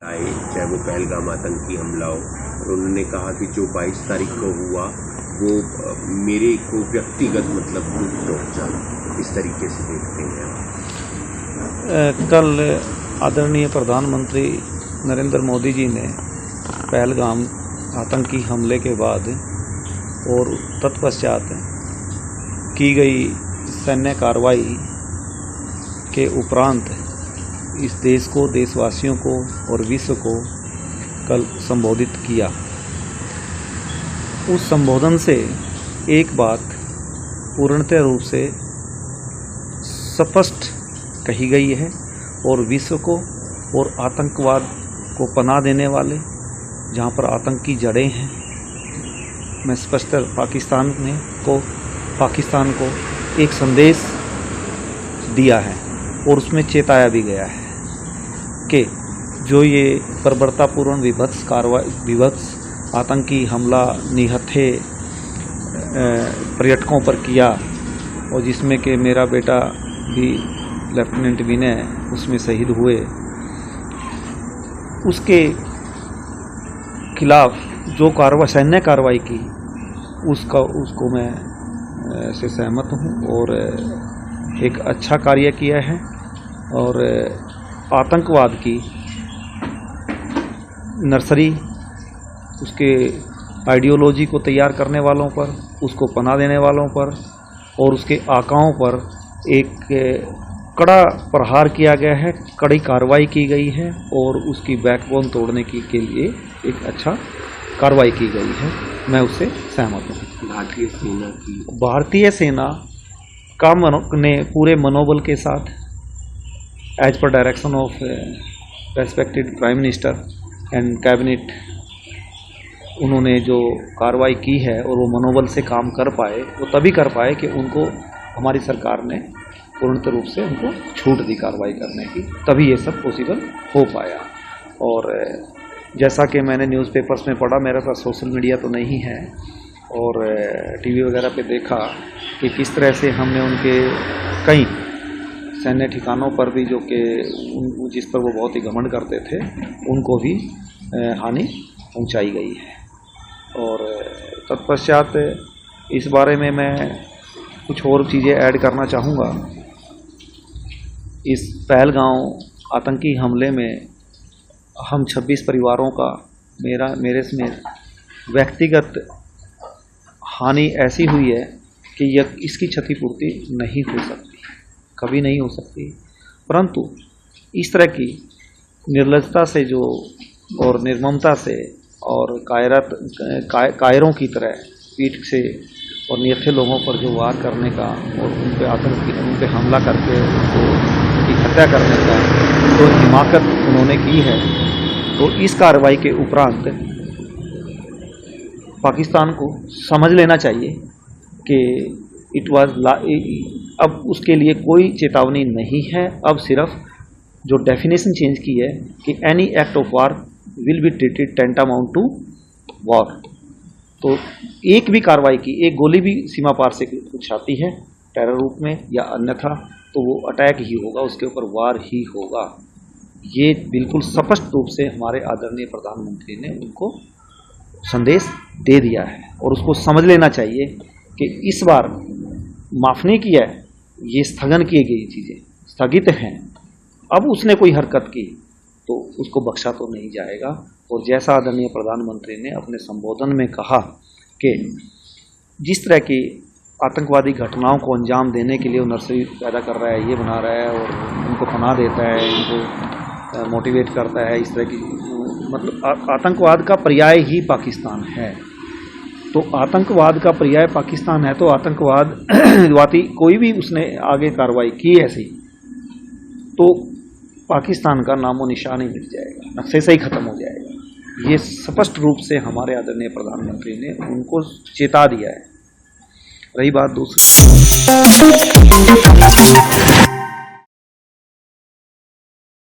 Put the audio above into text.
आए, चाहे वो पहलगाम आतंकी हमला हो, और उन्होंने कहा कि जो 22 तारीख को हुआ वो मेरे को व्यक्तिगत मतलब दुख पहुंचा। इस तरीके से देखते हैं। कल आदरणीय प्रधानमंत्री नरेंद्र मोदी जी ने पहलगाम आतंकी हमले के बाद और तत्पश्चात की गई सैन्य कार्रवाई के उपरांत इस देश को, देशवासियों को और विश्व को कल संबोधित किया। उस संबोधन से एक बात पूर्णतः रूप से स्पष्ट कही गई है और विश्व को और आतंकवाद को पनाह देने वाले, जहां पर आतंक की जड़ें हैं, मैं स्पष्ट पाकिस्तान को एक संदेश दिया है और उसमें चेताया भी गया है कि जो ये बर्बरतापूर्ण विभत्स आतंकी हमला निहत्थे पर्यटकों पर किया और जिसमें कि मेरा बेटा भी लेफ्टिनेंट विनय उसमें शहीद हुए, उसके खिलाफ जो सैन्य कार्रवाई की उसको मैं से सहमत हूँ और एक अच्छा कार्य किया है। और आतंकवाद की नर्सरी, उसके आइडियोलॉजी को तैयार करने वालों पर, उसको पनाह देने वालों पर और उसके आकाओं पर एक कड़ा प्रहार किया गया है, कड़ी कार्रवाई की गई है और उसकी बैकबोन तोड़ने के लिए एक अच्छा कार्रवाई की गई है। मैं उससे सहमत हूँ। भारतीय सेना का ने पूरे मनोबल के साथ as per direction of respected prime minister and cabinet उन्होंने जो कार्रवाई की है और वो मनोबल से काम कर पाए, वो तभी कर पाए कि उनको हमारी सरकार ने पूर्णतः रूप से उनको छूट दी कार्रवाई करने की, तभी ये सब पॉसिबल हो पाया। और जैसा कि मैंने न्यूज़पेपर्स में पढ़ा, मेरे पास सोशल मीडिया तो नहीं है, और टीवी वगैरह पे देखा कि किस तरह से हमने उनके कई सैन्य ठिकानों पर भी जो कि जिस पर वो बहुत ही घमंड करते थे, उनको भी हानि पहुंचाई गई है। और तत्पश्चात इस बारे में मैं कुछ और चीज़ें ऐड करना चाहूँगा। इस पहलगाम आतंकी हमले में हम 26 परिवारों का मेरे समेत व्यक्तिगत हानि ऐसी हुई है कि इसकी क्षतिपूर्ति नहीं हो सकती, कभी नहीं हो सकती। परंतु इस तरह की निर्लजता से जो और निर्ममता से और कायरों की तरह पीठ से और निहत्थे लोगों पर जो वार करने का और उन पे हमला करके उनकी हत्या करने का जो हिमाकत उन्होंने की है, तो इस कार्रवाई के उपरांत पाकिस्तान को समझ लेना चाहिए कि अब उसके लिए कोई चेतावनी नहीं है। अब सिर्फ जो डेफिनेशन चेंज की है कि any act of war will be treated tantamount to war. तो एक भी कार्रवाई की, एक गोली भी सीमा पार से कुछ आती है टेरर रूप में या अन्यथा, तो वो अटैक ही होगा, उसके ऊपर वार ही होगा। ये बिल्कुल स्पष्ट रूप से हमारे आदरणीय प्रधानमंत्री ने उनको संदेश दे दिया है और उसको समझ लेना चाहिए कि इस बार माफ़ नहीं किया है, ये स्थगन की गई चीज़ें स्थगित हैं। अब उसने कोई हरकत की तो उसको बख्शा तो नहीं जाएगा। और जैसा आदरणीय प्रधानमंत्री ने अपने संबोधन में कहा कि जिस तरह की आतंकवादी घटनाओं को अंजाम देने के लिए वो नर्सरी पैदा कर रहा है, ये बना रहा है और उनको पनाह देता है, इनको मोटिवेट करता है, इस तरह की मतलब आतंकवाद का पर्याय ही पाकिस्तान है। तो आतंकवाद का पर्याय पाकिस्तान है, तो आतंकवादी कोई भी उसने आगे कार्रवाई की ऐसी, तो पाकिस्तान का नामो निशान ही मिट जाएगा, नक्शे से ही खत्म हो जाएगा। ये स्पष्ट रूप से हमारे आदरणीय प्रधानमंत्री ने उनको चेता दिया है। रही बात दूसरी